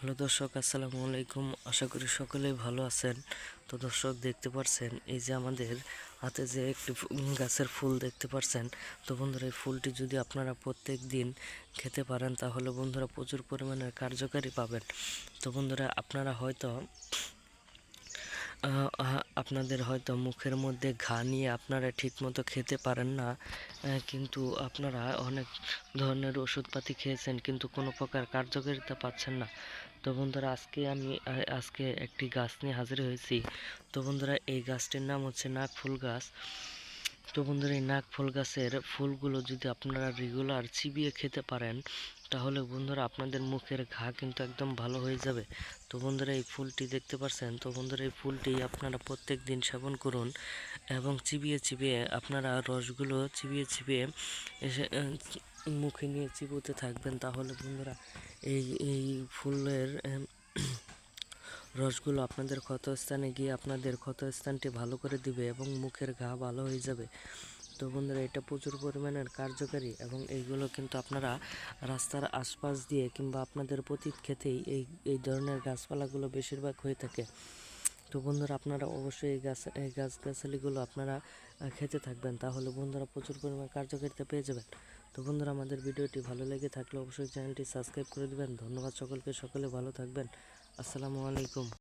Hello দর্শক, আসসালামু আলাইকুম। আশা করি সকলেই ভালো আছেন। তো দর্শক, দেখতে পাচ্ছেন এই যে আমাদের হাতে যে একটি গাছের ফুল দেখতে পাচ্ছেন। তো বন্ধুরা, এই ফুলটি যদি আপনারা প্রত্যেক দিন খেতে পারেন তাহলে বন্ধুরা প্রচুর পরিমাণের কার্যকারী পাবেন। তো বন্ধুরা, আপনারা হয়তো আপনাদের হয়তো মুখের মধ্যে ঘা নিয়ে আপনারা ঠিকমতো খেতে পারেন না, কিন্তু আপনারা অনেক ধরনের ওষুধপাতি খেয়েছেন কিন্তু কোনো প্রকার কার্যকারিতা পাচ্ছেন না। তো বন্ধুরা, আজকে একটি গাছ নিয়ে হাজির হয়েছি। তো বন্ধুরা, এই গাছটির নাম হচ্ছে নাক ফুল গাছ। তো বন্ধুরা, এই নাক ফুল গাছের ফুলগুলো যদি আপনারা রেগুলার চিবিয়ে খেতে পারেন তাহলে বন্ধুরা আপনাদের মুখের ঘা কিন্তু একদম ভালো হয়ে যাবে। তো বন্ধুরা, এই ফুলটি দেখতে পাচ্ছেন। তো বন্ধুরা, এই ফুলটি আপনারা প্রত্যেক দিন সেবন করুন এবং চিবিয়ে চিবিয়ে আপনারা রসগুলো চিবিয়ে চিবিয়ে এসে মুখে নিয়ে চিবোতে থাকবেন। তাহলে বন্ধুরা, এই এই ফুলের রসগুলো আপনাদের ক্ষতস্থানে গিয়ে আপনাদের ক্ষতস্থানটি ভালো করে দিবে এবং মুখের ঘা ভালো হয়ে যাবে। তো বন্ধুরা, এটা প্রচুর পরিমাণের কার্যকারী এবং এইগুলো কিন্তু আপনারা রাস্তার আশপাশ দিয়ে কিংবা আপনাদের পতিত ক্ষেতেই এই ধরনের গাছপালাগুলো বেশিরভাগ হয়ে থাকে। তো বন্ধুরা, আপনারা অবশ্যই এই গাছগাছালিগুলো আপনারা খেতে থাকবেন, তাহলে বন্ধুরা প্রচুর পরিমাণ কার্যকারিতা পেয়ে যাবেন। তো বন্ধুরা, আমাদের ভিডিওটি ভালো লেগে থাকলে অবশ্যই চ্যানেলটি সাবস্ক্রাইব করে দেবেন। ধন্যবাদ সকলকে, সকলে ভালো থাকবেন। আসসালামু আলাইকুম।